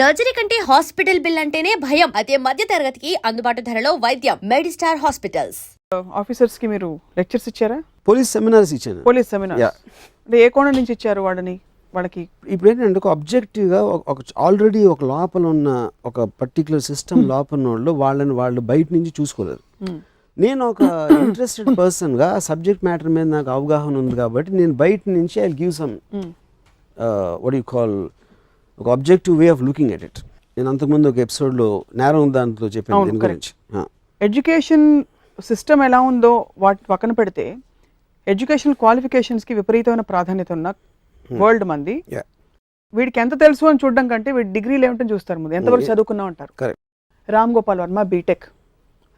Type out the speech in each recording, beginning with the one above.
Surgery కంటే hospital bill అంటేనే భయం. అదే మధ్య తరగతికి అందుబాటు ధరలో వైద్యం. Medistar hospitals. ఆఫీసర్స్ కి మీరు లెక్చర్స్ ఇచ్చారా? పోలీస్ సెమినార్స్ ఇచ్చాను. పోలీస్ సెమినార్ అంటే ఏ కోణం నుంచి ఇచ్చారు వాళ్ళకి? ఇప్పుడు ఏంటంటే ఒక అబ్జెక్టివ్గా ఒక ఆల్రెడీ ఒక లోపల ఉన్న ఒక పర్టికులర్ సిస్టమ్ లోపల ఉన్న వాళ్ళు బయట నుంచి చూసుకోలేరు. నేను ఒక ఇంట్రెస్టెడ్ పర్సన్గా సబ్జెక్ట్ మ్యాటర్ మీద నాకు అవగాహన ఉంది కాబట్టి నేను బయట నుంచి I give some what you call ఒక objective way of looking at it. నేను అంతకుముందు ఒక ఎపిసోడ్లో నేరం దాంట్లో చెప్పాను దీని గురించి. ఎడ్యుకేషన్ సిస్టమ్ ఎలా ఉందో వాటి పక్కన పెడితే ఎడ్యుకేషనల్ క్వాలిఫికేషన్స్కి విపరీతమైన ప్రాధాన్యత ఉన్న వరల్డ్ మంది. వీడికి ఎంత తెలుసు అని చూడడం కంటే వీడి డిగ్రీలు ఏమిటని చూస్తారు, ముందు ఎంతవరకు చదువుకున్నాం అంటారు. రామ్ గోపాల్ వర్మ బీటెక్,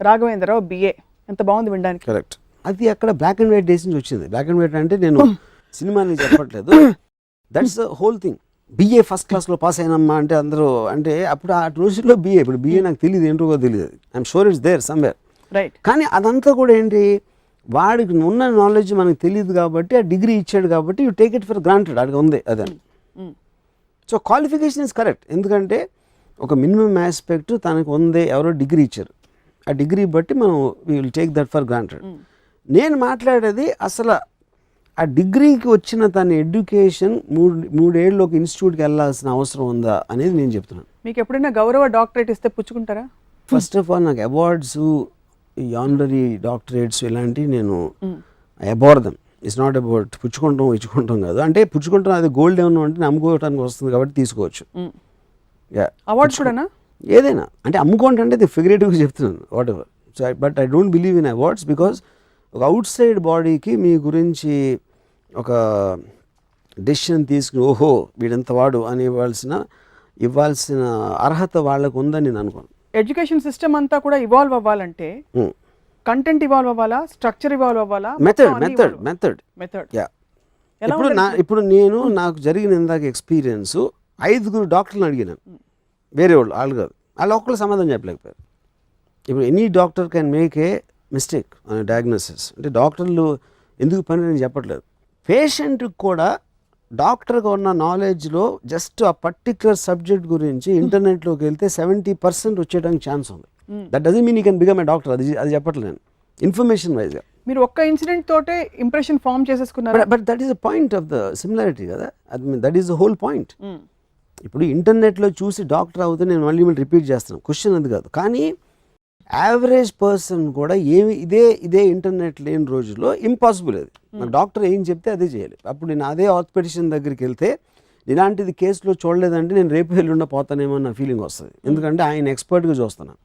రాఘవేంద్రరావు బిఏ, ఎంత బాగుంది వినడానికి. కరెక్ట్. అది అక్కడ బ్లాక్ అండ్ వైట్ డేస్ నుంచి వచ్చింది. బ్లాక్ అండ్ వైట్ అంటే నేను సినిమాని చెప్పట్లేదు, that's the whole thing. BA first క్లాస్లో పాస్ అయినమ్మా అంటే అందరూ అంటే అప్పుడు ఆ రోజుల్లో బిఏ, ఇప్పుడు బిఏ నాకు తెలియదు ఏంటో తెలియదు, I'm sure it's there somewhere. Right. కానీ అదంతా కూడా ఏంటి, వాడికి ఉన్న నాలెడ్జ్ మనకు తెలియదు కాబట్టి ఆ డిగ్రీ ఇచ్చాడు కాబట్టి you take it for granted, అడిగి ఉంది అదే. సో క్వాలిఫికేషన్ ఇస్ కరెక్ట్, ఎందుకంటే ఒక మినిమం ఆస్పెక్ట్ తనకు ఉంది, ఎవరో డిగ్రీ ఇచ్చారు, ఆ డిగ్రీ బట్టి మనం we will take that for granted. నేను మాట్లాడేది అసలు ఆ డిగ్రీకి వచ్చిన తన ఎడ్యుకేషన్ మూడేళ్ళు ఒక ఇన్స్టిట్యూట్కి వెళ్ళాల్సిన అవసరం ఉందా అనేది నేను చెప్తున్నాను. మీకు ఎప్పుడైనా గౌరవ డాక్టరేట్ ఇస్తే పుచ్చుకుంటారా? ఫస్ట్ ఆఫ్ ఆల్ నాకు అవార్డ్స్, ఆనరీ డాక్టరేట్స్ ఇలాంటివి నేను అబార్దం. ఇట్స్ నాట్ అబౌట్ ఇచ్చుకుంటాం కాదు. అంటే పుచ్చుకుంటాం అది గోల్డ్ ఏమన్నా అంటే అమ్ముకోవడానికి వస్తుంది కాబట్టి తీసుకోవచ్చు. అవార్డ్స్ కూడానా? ఏదైనా అంటే అమ్ముకోవటం అంటే ఫిగరేటివ్గా చెప్తున్నాను, what ever. So but I don't believe in awards because ఒక అవుట్ సైడ్ బాడీకి మీ గురించి ఒక డెసిషన్ తీసుకుని ఓహో వీడంత వాడు అని ఇవ్వాల్సిన అర్హత వాళ్ళకు ఉందని నేను అనుకోను. ఎడ్యుకేషన్ సిస్టమ్ అంతా కూడా ఇవాల్వ్ అవ్వాలంటే కంటెంట్ ఇవాల్వ్ అవ్వాలా, స్ట్రక్చర్ ఇవాల్వ్ అవ్వాలా, మెథడ్. ఇప్పుడు నేను నాకు జరిగిన ఇందాక ఎక్స్పీరియన్స్ 5 డాక్టర్లను అడిగినాను, వేరే వాళ్ళు కాదు, వాళ్ళు ఒక్కళ్ళు సమాధానం చెప్పలేకపోయారు. ఇప్పుడు any doctor can make a mistake అనే డయాగ్నోసిస్. అంటే డాక్టర్లు ఎందుకు పని నేను చెప్పట్లేదు, పేషెంట్కి కూడా డాక్టర్గా ఉన్న నాలెడ్జ్లో జస్ట్ ఆ పర్టిక్యులర్ సబ్జెక్ట్ గురించి ఇంటర్నెట్లోకి వెళ్తే 70% వచ్చేయడానికి ఛాన్స్ ఉంది. That doesn't mean you can become a doctor, అది చెప్పట్లేదు నేను, ఇన్ఫర్మేషన్ వైజ్గా. మీరు ఒక్క ఇన్సిడెంట్ తోటే ఇంప్రెషన్ ఫామ్ చేసేసుకున్నారు. But that is the point of the similarity కదా, that is the whole point. ఇప్పుడు ఇంటర్నెట్లో చూసి డాక్టర్ అవుతే నేను మళ్ళీ రిపీట్ చేస్తున్నాను, క్వశ్చన్ అది కాదు. కానీ యావరేజ్ పర్సన్ కూడా ఇదే ఇంటర్నెట్ లేని రోజుల్లో ఇంపాసిబుల్. అది నాకు డాక్టర్ ఏం చెప్తే అదే చేయాలి. అప్పుడు నేను అదే ఆర్థోపెడిషన్ దగ్గరికి వెళ్తే ఇలాంటిది కేసులో చూడలేదంటే నేను రేపు ఎల్లుండా పోతానేమో అన్న ఫీలింగ్ వస్తుంది, ఎందుకంటే ఆయన ఎక్స్పర్ట్గా చూస్తున్నాను.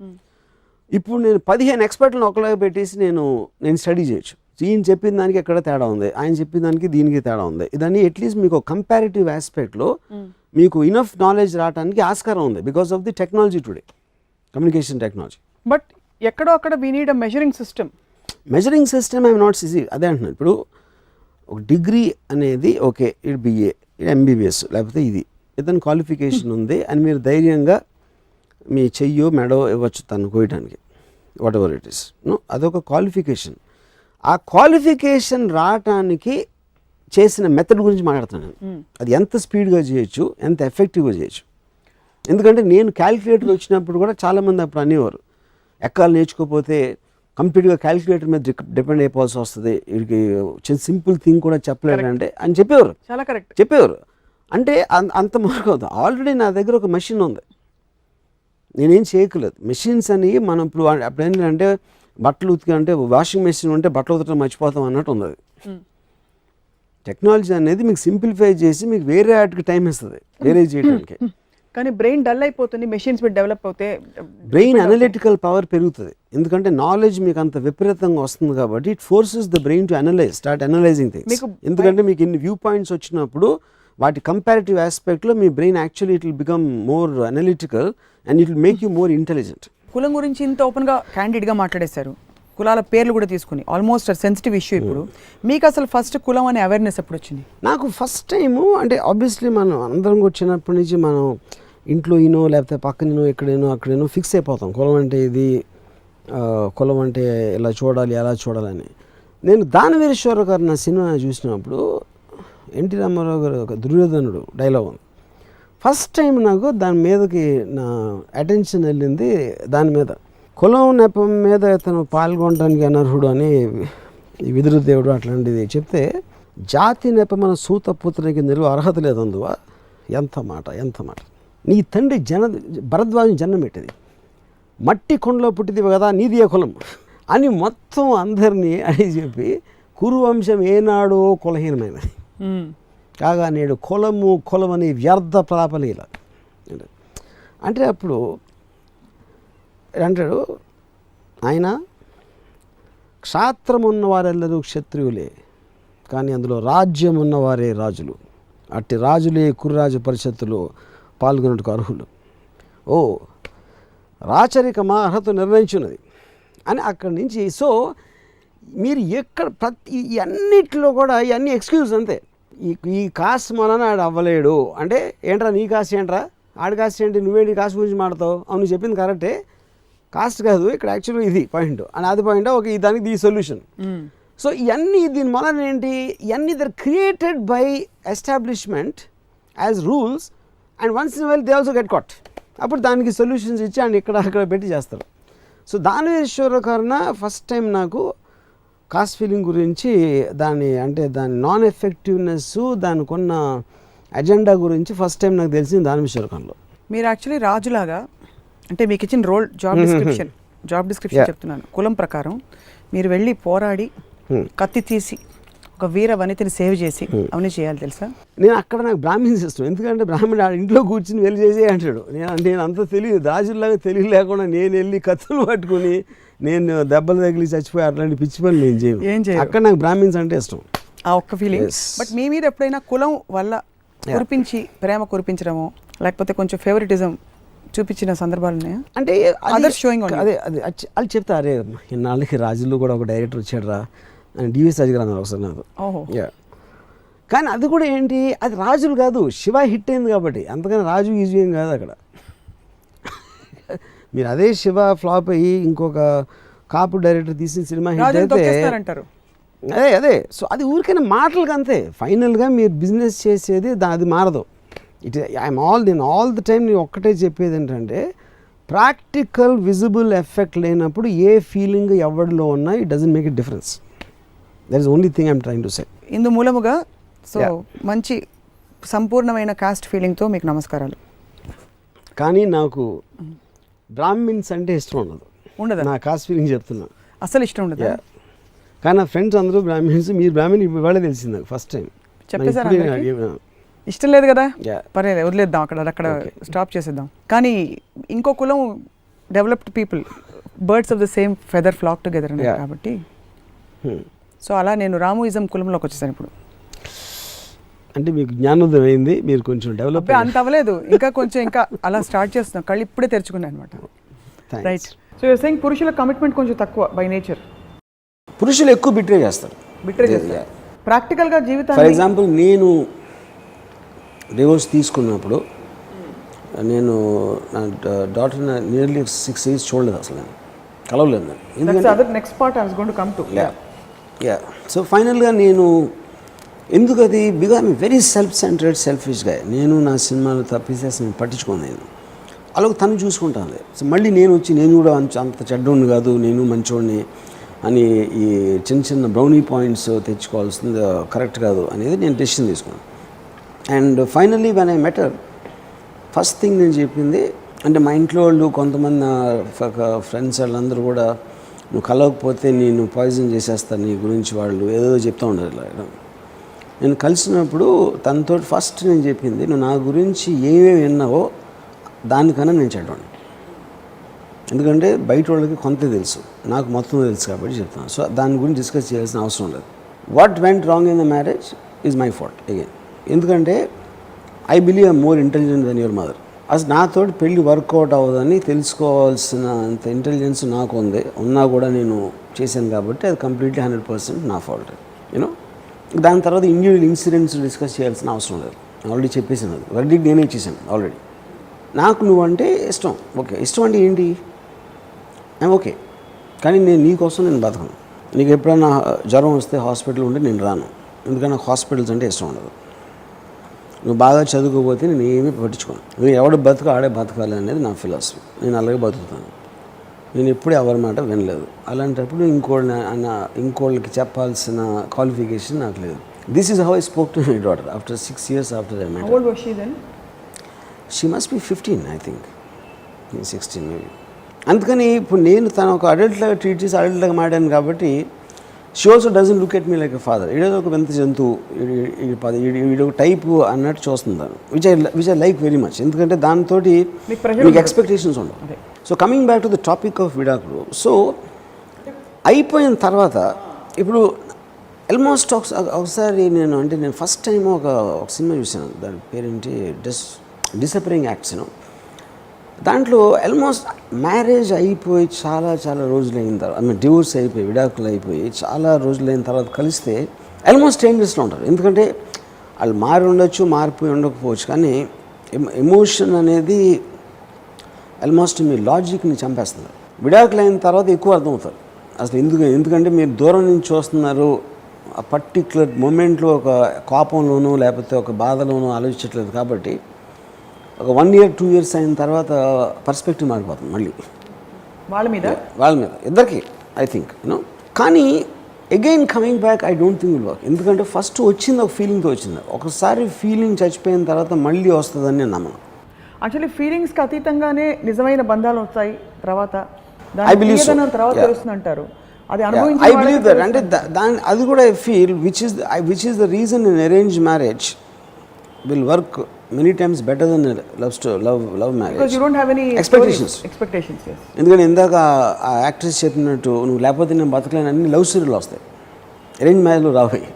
ఇప్పుడు నేను 15 ఎక్స్పర్ట్లను ఒకలాగా పెట్టేసి నేను స్టడీ చేయొచ్చు. ఈయన చెప్పిన దానికి ఎక్కడ తేడా ఉంది, ఆయన చెప్పిన దానికి దీనికి తేడా ఉంది. ఇదన్నీ అట్లీస్ట్ మీకు కంపారిటివ్ ఆస్పెక్ట్లో మీకు ఇనఫ్ నాలెడ్జ్ రావడానికి ఆస్కారం ఉంది because of the technology today, communication technology. But ఎక్కడో అక్కడ we need a measuring system I'm not easy, అదే అంటున్నాను. ఇప్పుడు ఒక డిగ్రీ అనేది ఓకే, ఇది బిఏ, ఇది ఎంబీబీఎస్, లేకపోతే ఇతని క్వాలిఫికేషన్ ఉంది అని మీరు ధైర్యంగా మీ చెయ్యో మెడో ఇవ్వచ్చు తను కోయటానికి, వాట్ ఎవర్ ఇట్ ఈస్. అదొక క్వాలిఫికేషన్. ఆ క్వాలిఫికేషన్ రావటానికి చేసిన మెథడ్ గురించి మాట్లాడుతున్నాను. అది ఎంత స్పీడ్గా చేయొచ్చు, ఎంత ఎఫెక్టివ్గా చేయొచ్చు. ఎందుకంటే నేను క్యాలిక్యులేటర్ వచ్చినప్పుడు కూడా చాలామంది అప్పుడు అనేవారు, ఎక్కాలు నేర్చుకోకపోతే కంప్లీట్గా క్యాలిక్యులేటర్ మీద డిపెండ్ అయిపోవాల్సి వస్తుంది, వీడికి సింపుల్ థింగ్ కూడా చెప్పలేడంటే అని చెప్పేవారు. చాలా కరెక్ట్ చెప్పేవారు. అంటే అంత మార్క్ అవుతుంది. ఆల్రెడీ నా దగ్గర ఒక మెషిన్ ఉంది, నేనేం చేయకలేదు. మెషిన్స్ అని మనం అప్పుడు ఏంటంటే బట్టలు ఉతికంటే వాషింగ్ మెషిన్ ఉంటే బట్టలు ఉతకడం మర్చిపోతాం అన్నట్టు ఉంది. అది టెక్నాలజీ అనేది మీకు సింప్లిఫై చేసి మీకు వేరే వాటికి టైం ఇస్తుంది, వేరే చేయడానికి. కానీ బ్రెయిన్ డల్ అయిపోతుంది, మెషిన్స్ మీద డెవలప్ అవుతే బ్రెయిన్ అనలిటికల్ పవర్ పెరుగుతుంది. ఎందుకంటే నాలెడ్జ్ మీకు అంత విపరీతంగా వస్తుంది కాబట్టి it forces the brain to start analysing things. ఎందుకంటే మీకు ఇన్ని వ్యూ పాయింట్స్ వచ్చినప్పుడు వాటి కంపారిటివ్ ఆస్పెక్ట్లో మీ brain actually it will become more analytical and it will make you more intelligent. కులం గురించి ఇంత ఓపెన్గా క్యాండిడ్గా మాట్లాడేశారు, కులాల పేర్లు కూడా తీసుకుని, ఆల్మోస్ట్ సెన్సిటివ్ ఇష్యూ. ఇప్పుడు మీకు అసలు ఫస్ట్ కులం అనే అవేర్నెస్ ఎప్పుడు వచ్చింది? నాకు ఫస్ట్ టైము అంటే ఆబ్వియస్లీ మనం అందరం వచ్చినప్పటి నుంచి మనం ఇంట్లో ఈనో లేకపోతే పక్కనో అక్కడేనో ఫిక్స్ అయిపోతాం, కులం అంటే ఇది, కులం అంటే ఇలా చూడాలి అలా చూడాలని. నేను దానవీరేశ్వర గారు నా సినిమా చూసినప్పుడు ఎన్టీ రామారావు గారు ఒక దుర్యోధనుడు డైలాగ్ ఉంది, ఫస్ట్ టైం నాకు దాని మీదకి నా అటెన్షన్ వెళ్ళింది దాని మీద. కులం నెపం మీద ఇతను పాల్గొనడానికి అనర్హుడు అని ఈ విదురుదేవుడు అట్లాంటిది చెప్తే, జాతి నెపమన సూతపుత్రునికి నిలువ అర్హత లేదు అందువా. ఎంత మాట, ఎంత మాట. నీ తండ్రి భరద్వాజం జన్మ పెట్టింది, మట్టి కొండలో పుట్టిదివి కదా, నీది ఏ కులం అని మొత్తం అందరినీ అని చెప్పి, కురువంశం ఏనాడో కులహీనమైనది కాగా నేడు కులం అని వ్యర్థ ప్రాపలీల అంటే. అప్పుడు అంటాడు ఆయన, క్షాత్రం ఉన్నవారెల్లరూ క్షత్రియులే, కానీ అందులో రాజ్యం ఉన్నవారే రాజులు, అట్టి రాజులే కుర్రాజు పరిషత్తులో పాల్గొనటకు అర్హులు. ఓ రాచరికమా అర్హత నిర్ణయించున్నది అని అక్కడి నుంచి. సో మీరు ఎక్కడ ప్రతి అన్నిట్లో కూడా ఇవన్నీ ఎక్స్క్యూజ్ అంతే. ఈ కాస్ట్ వలన ఆడు అవ్వలేడు అంటే, ఏంట్రా నీ కాస్ట్ ఏంట్రా, ఆడి కాస్ట్ ఏంటి, నువ్వేంటి కాస్ట్ గురించి మాడతావు, అవును చెప్పింది కరెక్టే, కాస్ట్ కాదు ఇక్కడ యాక్చువల్గా ఇది పాయింట్ అని, అది పాయింట్ ఓకే, దానికి ది సొల్యూషన్. సో ఇవన్నీ దీని వలన ఏంటి, ఇవన్నీ they're created by establishment as rules, and once in while they also get caught. అప్పుడు దానికి సొల్యూషన్స్ ఇచ్చి అండ్ ఇక్కడ అక్కడ పెట్టి చేస్తారు. సో దానవేశ్వర కర్ణ ఫస్ట్ టైం నాకు కాస్ట్ ఫీలింగ్ గురించి, దాని నాన్ ఎఫెక్టివ్నెస్, దానికి ఉన్న అజెండా గురించి ఫస్ట్ టైం నాకు తెలిసింది దానవేశ్వర కర్ణలో. మీరు యాక్చువల్లీ రాజులాగా, అంటే మీకు ఇచ్చిన రోల్ జాబ్ డిస్క్రిప్షన్ చెప్తున్నాను, కులం ప్రకారం మీరు వెళ్ళి పోరాడి కత్తి తీసి ఒక వీర వనితని సేవ్ చేసి అవన్నీ చేయాలి తెలుసా. నేను అక్కడ నాకు బ్రాహ్మణ్స్ ఇష్టం, ఎందుకంటే బ్రాహ్మణుడు ఇంట్లో కూర్చుని వెళ్ళి చేసే అంటాడు. నేను అంత తెలియదు, రాజుల్లాగా తెలివి లేకుండా నేను వెళ్ళి కత్తులు పట్టుకుని నేను దెబ్బలు తగిలి చచ్చిపోయి అట్లాంటి పిచ్చి పని నేను చేయను. అక్కడ నాకు బ్రాహ్మణ్స్ అంటే ఇష్టం, ఆ ఒక్క ఫీలింగ్. బట్ మీ మీద ఎప్పుడైనా కులం వల్ల కురిపించి ప్రేమ కురిపించడము, లేకపోతే కొంచెం ఫేవరెటిజం చూపించిన సందర్భాలు ఉన్నాయా? అంటే అదర్స్ షోయింగ్ అదే వాళ్ళు చెప్తారే, ఇన్నాళ్ళకి రాజుల్లో కూడా ఒక డైరెక్టర్ వచ్చాడు రా అని డివిఎస్ రాజు గారు అన్నారు ఒకసారి నాకు. కానీ అది కూడా ఏంటి, అది రాజులు కాదు, శివ హిట్ అయింది కాబట్టి, అంతకని రాజు ఈజీ ఏం కాదు అక్కడ. మీరు అదే శివ ఫ్లాప్ అయ్యి ఇంకొక కాపు డైరెక్టర్ తీసిన సినిమా హిట్ అయితే అదే. సో అది ఊరికైనా మాటలకు అంతే, ఫైనల్గా మీరు బిజినెస్ చేసేది అది మారదు. నేను ఆల్ ది టైం నేను ఒక్కటే చెప్పేది ఏంటంటే, ప్రాక్టికల్ విజిబుల్ ఎఫెక్ట్ లేనప్పుడు ఏ ఫీలింగ్ ఎవరిలో ఉన్నా it doesn't make it difference. That is only thing I'm trying to say. ఇందు మూలముగా సో మంచి సంపూర్ణమైన కాస్ట్ ఫీలింగ్తో మీకు నమస్కారాలు. కానీ నాకు బ్రాహ్మిన్స్ అంటే ఇష్టం ఉండదు, నా కాస్ట్ ఫీలింగ్ చెప్తున్నా, అసలు ఇష్టం ఉండదు. కానీ నా ఫ్రెండ్స్ అందరూ బ్రాహ్మిన్స్, మీరు బ్రాహ్మణ్ ఇవాళ తెలిసింది నాకు ఫస్ట్ టైం. చెప్పేసారా? ఇష్టం లేదు కదా, పర్లేదు వదిలేద్దాం, అక్కడ స్టాప్ చేసేద్దాం. కానీ ఇంకో కులం developed people, birds of the same feather flock together అన్నారు కాబట్టి, సో అలా నేను రామోయిజం కులంలోకి వచ్చేసాను ఇప్పుడు. అంటే మీకు జ్ఞానోదయం అయింది, మీరు కొంచెం డెవలప్. అంత అవ్వలేదు, ఇంకా అలా స్టార్ట్ చేస్తున్నాం, కళ్ళు ఇప్పుడే తెరుచుకున్నాను అనమాట. రైట్. సో యూర్ సేయింగ్ పురుషుల కమిట్మెంట్ కొంచెం తక్కువ బై నేచర్, పురుషులు ఎక్కువ బిట్రే చేస్తారు. ప్రాక్టికల్గా జీవితం. ఫర్ ఎగ్జాంపుల్ నేను డివోర్స్ తీసుకున్నప్పుడు నేను నా డాటర్ నియర్లీ 6 years చూడలేదు, అసలు నేను కలవలేదు. Next part I was going to come to. So ఫైనల్గా నేను ఎందుకు అది, బికాజ్ ఐమ్ వెరీ సెల్ఫిష్ గా, నేను నా సినిమాలు తప్పిసేసి నేను పట్టించుకోను, నేను అలాగే తను చూసుకుంటాను. సో మళ్ళీ నేను వచ్చి నేను కూడా అంత చెడ్డోడిని కాదు, నేను మంచోడిని అని ఈ చిన్న బ్రౌనీ పాయింట్స్ తెచ్చుకోవాల్సింది కరెక్ట్ కాదు అనేది నేను డెసిషన్ తీసుకున్నాను. And finally when I met her, first thing నేను చెప్పింది అంటే, మా ఇంట్లో వాళ్ళు కొంతమంది ఫ్రెండ్స్ వాళ్ళందరూ కూడా, నువ్వు కలవకపోతే నేను పాయిజన్ చేసేస్తాను నీ గురించి, వాళ్ళు ఏదో చెప్తూ ఉండరు. ఇలా నేను కలిసినప్పుడు తనతో ఫస్ట్ నేను చెప్పింది, నువ్వు నా గురించి ఏమేమి విన్నావో దానికన్నా నేను చెడ్డాను, ఎందుకంటే బయట వాళ్ళకి కొంత తెలుసు, నాకు మొత్తం తెలుసు కాబట్టి చెప్తాను. సో దాని గురించి డిస్కస్ చేయాల్సిన అవసరం లేదు. What went wrong in the marriage is my fault again, ఎందుకంటే I believe I'm more intelligent than your mother. అసలు నాతో పెళ్ళి వర్కౌట్ అవ్వదని తెలుసుకోవాల్సిన అంత ఇంటెలిజెన్స్ నాకు ఉంది, ఉన్నా కూడా నేను చేశాను కాబట్టి అది కంప్లీట్లీ 100% నా ఫాల్ట్. యూనో, దాని తర్వాత ఇండివిజువల్ ఇన్సిడెంట్స్ డిస్కస్ చేయాల్సిన అవసరం లేదు, ఆల్రెడీ చెప్పేసాను, అది వర్డిక్ట్ నేనే ఇచ్చేసాను ఆల్రెడీ. నాకు నువ్వంటే ఇష్టం, ఓకే, ఇష్టం అంటే ఏంటి, ఓకే, కానీ నేను నీకోసం నేను బతకను. నీకు ఎప్పుడైనా జ్వరం వస్తే హాస్పిటల్ ఉంటే నేను రాను, ఎందుకంటే నాకు హాస్పిటల్స్ అంటే ఇష్టం ఉండదు. నువ్వు బాగా చదువుకోకపోతే నేను ఏమీ పట్టించుకోను. నువ్వు ఎవడు బతుకు ఆడే బతకాలి అనేది నా ఫిలాసఫీ. నేను అలాగే బతుకుతాను. నేను ఎప్పుడు ఎవరి మాట వినలేదు. అలాంటప్పుడు ఇంకోళ్ళకి చెప్పాల్సిన క్వాలిఫికేషన్ నాకు లేదు. This is how I spoke to my daughter after 6 years after I met her. How old was she then? She must be 15, I think. 16 maybe. అందుకని ఇప్పుడు నేను తను ఒక అడల్ట్లాగా ట్రీట్ చేసి అడల్ట్లాగా మాడాను కాబట్టి she also doesn't look at me like a father. ఈడేదో ఒక వింత జంతువు, ఈడు ఒక టైపు అన్నట్టు చూస్తున్నాను, which I like very much. ఎందుకంటే దాంతో మీకు ఎక్స్పెక్టేషన్స్ ఉండవు. So coming back to the topic of విడాకులు, సో అయిపోయిన తర్వాత ఇప్పుడు ఆల్మోస్ట్ ఒకసారి నేను ఫస్ట్ టైం ఒక సినిమా చూసాను, దాని పేరేంటి డిసపరింగ్ యాక్ట్స్. దాంట్లో ఆల్మోస్ట్ మ్యారేజ్ అయిపోయి చాలా చాలా రోజులు అయిన తర్వాత, డివోర్స్ అయిపోయి విడాకులు అయిపోయి చాలా రోజులు అయిన తర్వాత కలిస్తే ఆల్మోస్ట్ స్ట్రేంజర్స్లో ఉంటారు. ఎందుకంటే వాళ్ళు మారి ఉండొచ్చు, మారిపోయి ఉండకపోవచ్చు, కానీ ఎమోషన్ అనేది ఆల్మోస్ట్ మీ లాజిక్ని చంపేస్తున్నారు. విడాకులు అయిన తర్వాత ఎక్కువ అర్థమవుతారు అసలు ఎందుకంటే మీరు దూరం నుంచి చూస్తున్నారు, ఆ పర్టిక్యులర్ మూమెంట్లో ఒక కోపంలోనూ లేకపోతే ఒక బాధలోనూ ఆలోచించట్లేదు. కాబట్టి ఒక 1 year 2 years అయిన తర్వాత పర్స్పెక్టివ్ మారిపోతుంది మళ్ళీ వాళ్ళ మీద ఇద్దరికి, ఐ థింక్ కానీ again coming back I don't think will work. ఎందుకంటే ఫస్ట్ వచ్చింది ఒక ఫీలింగ్తో వచ్చింది. ఒకసారి ఫీలింగ్ చచ్చిపోయిన తర్వాత మళ్ళీ వస్తుందని నేను నమ్మను. యాక్చువల్లీ ఫీలింగ్స్కి అతీతంగానే నిజమైన బంధాలు వస్తాయి తర్వాత. I believe so. తర్వాత Yeah. తెలుస్తుంది అంటారు. అది I believe that. అంటే అది కూడా I feel which is the reason in arranged marriage will work many times better than love marriage. Because you don't have any expectations. Yes. ఎందుకంటే ఇందాక ఆ యాక్ట్రెస్ చెప్పినట్టు నువ్వు లేకపోతే నేను బతకలేను అన్ని లవ్ స్టోరీలు వస్తాయి, అరేంజ్ మ్యారేజ్లో రావాయి.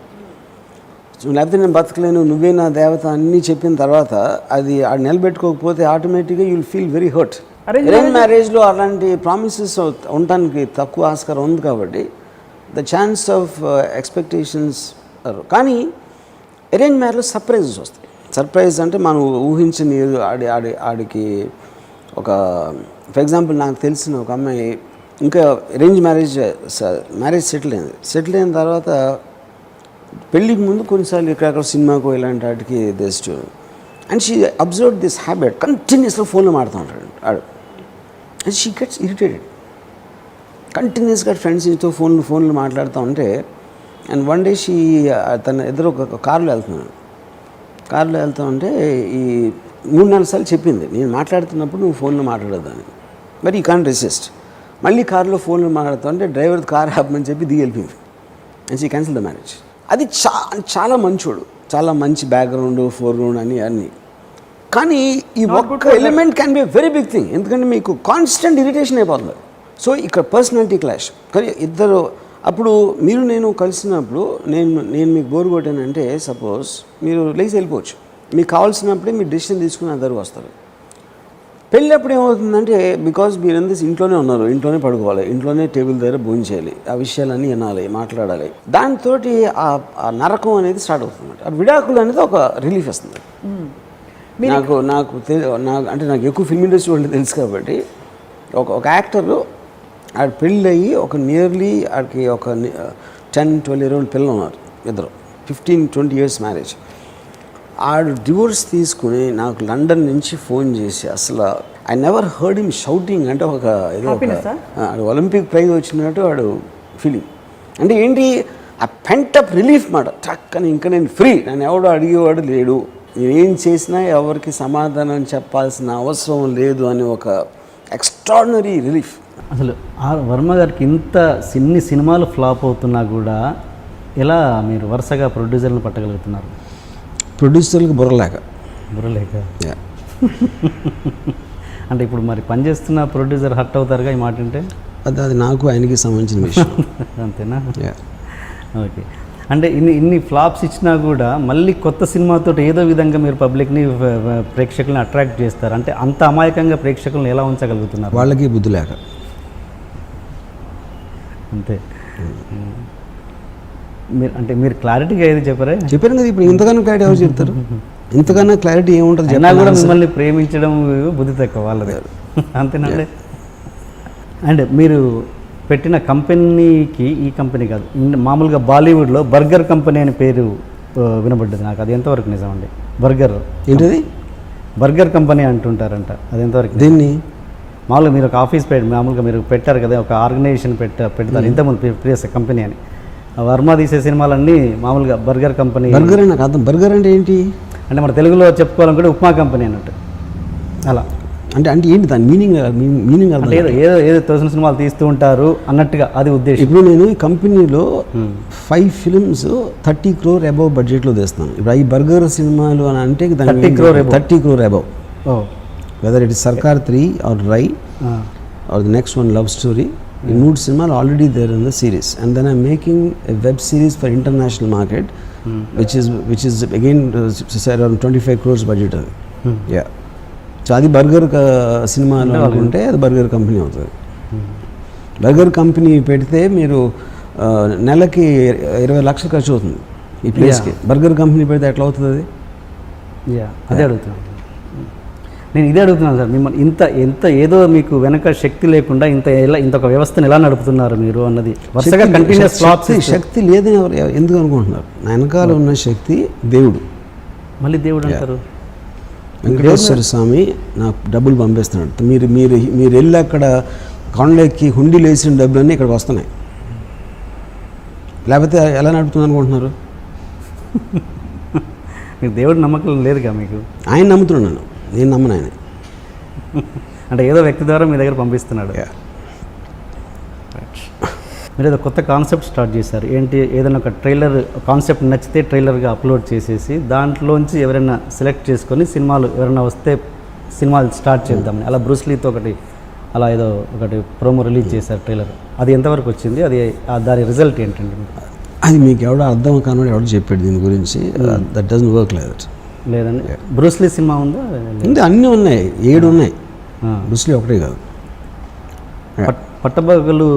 నువ్వు లేకపోతే నేను బతకలేను, నువ్వే నా దేవత అన్నీ చెప్పిన తర్వాత అది నిలబెట్టుకోకపోతే ఆటోమేటిక్గా you will feel very hurt. Arrange మ్యారేజ్లో అలాంటి ప్రామిసెస్ ఉండటానికి తక్కువ ఆస్కారం ఉంది కాబట్టి ద ఛాన్స్ ఆఫ్ ఎక్స్పెక్టేషన్స్. కానీ అరేంజ్ మ్యారేజ్లో సర్ప్రైజెస్ వస్తాయి. సర్ప్రైజ్ అంటే మనం ఊహించని ఆడికి ఒక ఫర్ ఎగ్జాంపుల్ నాకు తెలిసిన ఒక అమ్మాయి ఇంకా అరేంజ్ మ్యారేజ్ సెటిల్ అయిన తర్వాత పెళ్ళికి ముందు కొన్నిసార్లు ఎక్కడెక్కడ సినిమాకు ఇలాంటి వాటికి just and she observe this habit, కంటిన్యూస్గా ఫోన్లో మాడుతూ ఉంటాడు ఆడు. అండ్ షీ గెట్స్ ఇరిటేటెడ్, కంటిన్యూస్గా ఫ్రెండ్స్తో ఫోన్లు మాట్లాడుతూ ఉంటే. అండ్ వన్ డే షీ తన ఎదురు ఒక కారులో వెళ్తూ ఉంటే ఈ 3-4 సార్లు చెప్పింది, నేను మాట్లాడుతున్నప్పుడు నువ్వు ఫోన్లో మాట్లాడొద్దని. మరి ఈ కాంట్ రెసిస్ట్. మళ్ళీ కారులో ఫోన్లో మాట్లాడుతూ ఉంటే డ్రైవర్ కార్ ఆపమని చెప్పి దిగి వెళ్ళిపోయింది. And she cancel the marriage. అది చాలా మంచోడు, చాలా మంచి బ్యాక్గ్రౌండ్, ఫోర్గ్రౌండ్ అన్నీ. కానీ ఈ ఒక్క element can be very big thing. ఎందుకంటే మీకు కాన్స్టెంట్ ఇరిటేషన్ అయిపోతుంది. సో ఇక్కడ పర్సనాలిటీ క్లాష్. కానీ ఇద్దరు అప్పుడు నేను కలిసినప్పుడు నేను మీకు బోర్ కొట్టానంటే సపోజ్ మీరు లేచి వెళ్ళిపోవచ్చు, మీకు కావాల్సినప్పుడే మీరు డెసిషన్ తీసుకుని అందరూ వస్తారు. పెళ్ళప్పుడు ఏమవుతుందంటే బికాజ్ మీరందరూ ఇంట్లోనే ఉన్నారు, ఇంట్లోనే పడుకోవాలి, ఇంట్లోనే టేబుల్ దగ్గర భోజనం చేయాలి, ఆ విషయాలన్నీ వినాలి, మాట్లాడాలి. దాంతో ఆ నరకం అనేది స్టార్ట్ అవుతుంది. ఆ విడాకులు అనేది ఒక రిలీఫ్ వస్తుంది. నాకు అంటే నాకు ఎక్కువ ఫిల్మ్ ఇండస్ట్రీ వాళ్ళు తెలుసు కాబట్టి ఒక యాక్టరు ఆడ పెళ్ళి అయ్యి ఒక నియర్లీ ఆడికి ఒక 10-12 year old పిల్లలు ఉన్నారు, ఇద్దరు 15-20 years మ్యారేజ్. ఆడు డివోర్స్ తీసుకుని నాకు లండన్ నుంచి ఫోన్ చేసి అసలు I never heard him shouting. అంటే ఆడు ఒలింపిక్ ప్రైజ్ వచ్చినట్టు వాడు ఫీలింగ్. అంటే ఏంటి ఆ పెంటప్ రిలీఫ్ మాట. టక్కని ఇంకా నేను ఫ్రీ, నన్ను ఎవడో అడిగేవాడు లేడు, నేనేం చేసినా ఎవరికి సమాధానం చెప్పాల్సిన అవసరం లేదు అని ఒక ఎక్స్ట్రాడినరీ రిలీఫ్. అసలు వర్మ గారికి ఇంత సినిమాలు ఫ్లాప్ అవుతున్నా కూడా ఎలా మీరు వరుసగా ప్రొడ్యూసర్లను పట్టగలుగుతున్నారు? ప్రొడ్యూసర్లకు బుర్రలేక అంటే ఇప్పుడు మరి పనిచేస్తున్న ప్రొడ్యూసర్ హర్ట్ అవుతారుగా ఈ మాట అంటే? అది నాకు ఆయనకి సంబంధించిన విషయం. అంతేనా? ఓకే. అంటే ఇన్ని ఫ్లాప్స్ ఇచ్చినా కూడా మళ్ళీ కొత్త సినిమాతో ఏదో విధంగా మీరు పబ్లిక్ని ప్రేక్షకులను అట్రాక్ట్ చేస్తారు. అంటే అంత అమాయకంగా ప్రేక్షకులను ఎలా ఉంచగలుగుతున్నారు? వాళ్ళకి బుద్ధి లేక. అంతే. మీరు క్లారిటీగా ఏది చెప్పారు కదా. ఇప్పుడు ఇంతకన్నా క్లారిటీ ఎవరు చెప్తారు? ఇంతకన్నా క్లారిటీ ఏముంటుంది? అయినా కూడా మిమ్మల్ని ప్రేమించడం బుద్ధి తక్కువ వాళ్ళది, అంతేనండి. అండ్ మీరు పెట్టిన కంపెనీకి, ఈ కంపెనీ కాదు మామూలుగా బాలీవుడ్లో బర్గర్ కంపెనీ అనే పేరు వినబడ్డది నాకు, అది ఎంతవరకు నిజం అండి? బర్గర్ ఏంటిది బర్గర్ కంపెనీ అంటుంటారంట, అది ఎంతవరకు? దీన్ని మామూలుగా మీరు ఒక ఆఫీస్ మామూలుగా మీరు పెట్టారు కదా, ఒక ఆర్గనైజేషన్ పెడతారు ఇంతకుముందు ప్రీవియస్ కంపెనీ అని. ఆ వర్మ తీసే సినిమాలన్నీ మామూలుగా బర్గర్ కంపెనీ. బర్గర్ నాకు అర్థం, బర్గర్ అంటే ఏంటి అంటే మన తెలుగులో చెప్పుకోవాలనుకుంటే ఉప్మా కంపెనీ అన్నట్టు అలా. అంటే అంటే ఏంటి దాని మీనింగ్ అంటే ఏదో తోసిన సినిమాలు తీస్తూ ఉంటారు అన్నట్టుగా అది ఉద్దేశం. ఇప్పుడు నేను ఈ కంపెనీలో 5 ఫిల్మ్స్ 30 crore అబౌవ్ బడ్జెట్లో తీస్తాను. ఇప్పుడు ఈ బర్గర్ సినిమాలు అని అంటే 30 crore above, whether it is Sarkar 3 or Rai or the next one love story. ఈ 3 సినిమాలు already there in the series, and then I'm making a web series for international market which is again around 25 crores budget అది. Yeah, so అది burger సినిమాలు అనుకుంటే అది burger company అవుతుంది. Burger company పెడితే మీరు నెలకి 20 లక్షలు ఖర్చు అవుతుంది ఈ ప్లేస్కి. బర్గర్ కంపెనీ పెడితే ఎట్లా అవుతుంది అది? అదే అడుగుతున్నాను నేను, ఇదే అడుగుతున్నాను సార్ మిమ్మల్ని. ఇంత ఏదో మీకు వెనక శక్తి లేకుండా ఇంత ఒక వ్యవస్థను ఎలా నడుపుతున్నారు మీరు అన్నది వరుసగా కంటిన్యూస్ ఫ్లాప్స్. శక్తి లేదని ఎందుకు అనుకుంటున్నారు? నా వెనకాల ఉన్న శక్తి దేవుడు. మళ్ళీ దేవుడు అంటారు? వెంకటేశ్వర స్వామి నాకు డబ్బులు పంపిస్తున్నాడు. మీరు వెళ్ళి అక్కడ కొండలెక్కి హుండీలు వేసిన డబ్బులన్నీ ఇక్కడికి వస్తున్నాయి. లేకపోతే ఎలా నడుపుతుంది అనుకుంటున్నారు? మీకు దేవుడు నమ్మకం లేదుగా మీకు? ఆయన నమ్ముతున్నాను, నేను నమ్మను ఆయన. అంటే ఏదో వ్యక్తి ద్వారా మీ దగ్గర పంపిస్తున్నాడు. మీరు ఏదో కొత్త కాన్సెప్ట్ స్టార్ట్ చేశారు. ఏంటి? ఏదైనా ఒక ట్రైలర్ కాన్సెప్ట్ నచ్చితే ట్రైలర్గా అప్లోడ్ చేసేసి దాంట్లోంచి ఎవరైనా సెలెక్ట్ చేసుకొని సినిమాలు ఎవరైనా వస్తే సినిమాలు స్టార్ట్ చేద్దామని అలా బ్రూస్లీతో అలా ఏదో ఒకటి ప్రోమో రిలీజ్ చేశారు ట్రైలర్. అది ఎంతవరకు వచ్చింది? అది దాని రిజల్ట్ ఏంటండి? అది మీకు ఎవడో అర్థం కానోడు ఎవడో చెప్పాడు దీని గురించి. That doesn't work like that. లేదండి, బ్రూస్లీ సినిమా ఉందా? అన్నీ ఉన్నాయి, 7 ఉన్నాయి. బ్రూస్లీ ఒకటే కాదు. పట్టపగలు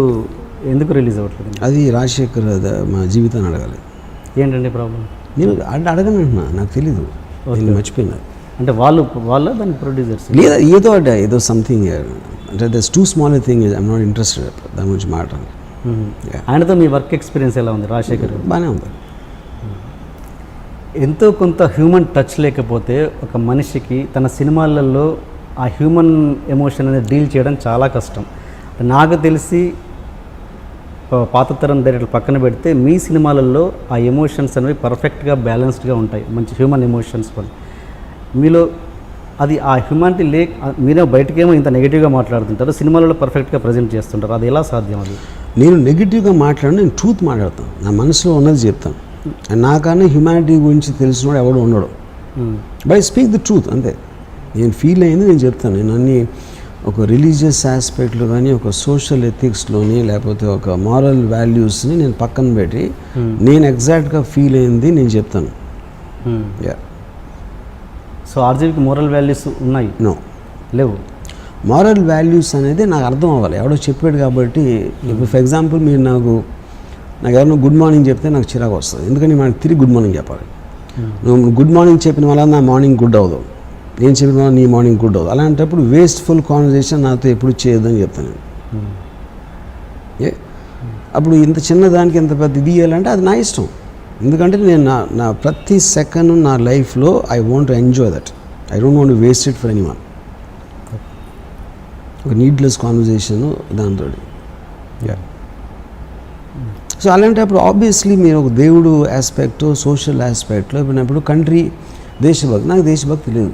ఎందుకు రిలీజ్ అవ్వట్లేదు? అది రాజశేఖర్ మా జీవితాన్ని అడగాలి. ఏంటండి ప్రాబ్లం? నేను అడగను అంటున్నా, నాకు తెలీదు, నేను మర్చిపోయినా. అంటే వాళ్ళ దాని ప్రొడ్యూసర్స్ లేదా ఏదో సంథింగ్ అంటే that's two small thing, I'm not interested దాని గురించి మాట్లాడాలి. ఆయనతో మీ వర్క్ ఎక్స్పీరియన్స్ ఎలా ఉంది? రాజశేఖర్ బాగానే ఉంది. ఎంతో కొంత హ్యూమన్ టచ్ లేకపోతే ఒక మనిషికి తన సినిమాలలో ఆ హ్యూమన్ ఎమోషన్ అనేది డీల్ చేయడం చాలా కష్టం. నాకు తెలిసి పాత తరం డైరెక్టర్ పక్కన పెడితే మీ సినిమాలలో ఆ ఎమోషన్స్ అనేవి పర్ఫెక్ట్గా బ్యాలెన్స్డ్గా ఉంటాయి, మంచి హ్యూమన్ ఎమోషన్స్ వల్ల. మీలో అది ఆ హ్యూమానిటీ మీరే బయటకేమో ఇంత నెగిటివ్గా మాట్లాడుతుంటారు, సినిమాలలో పర్ఫెక్ట్గా ప్రజెంట్ చేస్తుంటారు. అది ఎలా సాధ్యం? అది నేను నెగిటివ్గా మాట్లాడి నేను ట్రూత్ మాట్లాడతాను, నా మనసులో ఉన్నది చెప్తాను. నాకన్నా హ్యూమానిటీ గురించి తెలిసినోడు ఎవడు ఉండడు. బై స్పీక్ ది ట్రూత్ అంతే. నేను ఫీల్ అయింది నేను చెప్తాను. నేను అన్ని ఒక రిలీజియస్ ఆస్పెక్ట్లో కానీ ఒక సోషల్ ఎథిక్స్లోని లేకపోతే ఒక మారల్ వాల్యూస్ని నేను పక్కన పెట్టి నేను ఎగ్జాక్ట్గా ఫీల్ అయింది నేను చెప్తాను. సో ఆర్జీవికి మోరల్ వాల్యూస్ ఉన్నాయి? నో, లేవు. మారల్ వాల్యూస్ అనేది నాకు అర్థం అవ్వాలి, ఎవడో చెప్పాడు కాబట్టి. ఇప్పుడు ఫర్ ఎగ్జాంపుల్ మీరు నాకు ఎవరైనా గుడ్ మార్నింగ్ చెప్తే నాకు చిరాకు వస్తుంది, ఎందుకంటే మనకి తిరిగి గుడ్ మార్నింగ్ చెప్పాలి. నువ్వు గుడ్ మార్నింగ్ చెప్పిన వల్ల నా మార్నింగ్ గుడ్ అవ్వదు, నేను చెప్పిన వల్ల నీ మార్నింగ్ గుడ్ అవ్వదు. అలాంటప్పుడు వేస్ట్ఫుల్ కాన్వర్జేషన్ నాతో ఎప్పుడు చేయొద్దని చెప్తాను నేను. అప్పుడు ఇంత చిన్నదానికి ఎంత పెద్ద ఇది ఇవ్వాలంటే అది నా ఇష్టం. ఎందుకంటే నేను నా ప్రతి సెకండ్ నా లైఫ్లో I want to enjoy that. I don't want to waste it for anyone. ఒక నీడ్లెస్ కాన్వర్జేషను దాంతో. సో అలాంటప్పుడు ఆబ్వియస్లీ మీరు ఒక దేవుడు ఆస్పెక్ట్ సోషల్ ఆస్పెక్ట్లో ఇప్పుడు కంట్రీ దేశభక్తి, నాకు దేశభక్తి లేదు.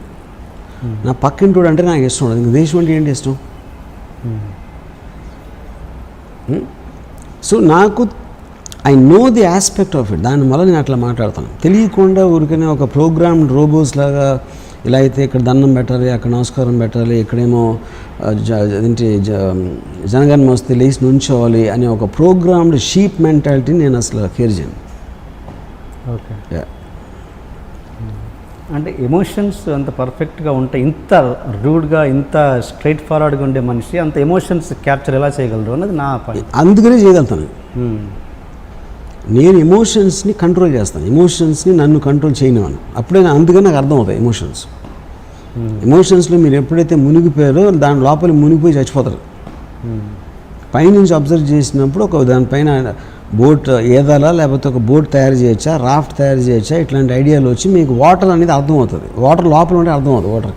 నా పక్కింటోడు అంటే నాకు ఇష్టం ఉండదు, ఇంక దేశం అంటే ఏంటి ఇష్టం? సో నాకు I know the aspect of it, దానివల్ల నేను అట్లా మాట్లాడతాను. తెలియకుండా ఊరికనే ఒక ప్రోగ్రామ్ రోబోస్ లాగా ఇలా అయితే ఇక్కడ దండం పెట్టాలి, అక్కడ నమస్కారం పెట్టాలి, ఇక్కడేమో అదేంటి జనగణమన వస్తే లేచి నుంచోవాలి అనే ఒక ప్రోగ్రామ్డ్ షీప్ మెంటాలిటీ నేను అసలు కేర్ చేయను. ఓకే. అంటే ఎమోషన్స్ అంత పర్ఫెక్ట్గా ఉంటాయి, ఇంత రూడ్గా ఇంత స్ట్రైట్ ఫార్వర్డ్గా ఉండే మనిషి అంత ఎమోషన్స్ క్యాప్చర్ ఎలా చేయగలరు అన్నది నా పని. అందుకనే చేయగలుగుతాను నేను. ఎమోషన్స్ని కంట్రోల్ చేస్తాను, ఎమోషన్స్ని నన్ను కంట్రోల్ చేయనివాను. అప్పుడే అందుకని నాకు అర్థం అవుతాయి ఎమోషన్స్. ఎమోషన్స్లో మీరు ఎప్పుడైతే మునిగిపోయారో దాని లోపల మునిగిపోయి చచ్చిపోతారు. పైనుంచి అబ్జర్వ్ చేసినప్పుడు ఒక దానిపైన బోట్ ఏదాలా లేకపోతే ఒక బోట్ తయారు చేయొచ్చా, రాఫ్ట్ తయారు చేయొచ్చా, ఇట్లాంటి ఐడియాలు వచ్చి మీకు వాటర్ అనేది అర్థమవుతుంది. వాటర్ లోపల ఉంటే అర్థమవుతుంది వాటర్.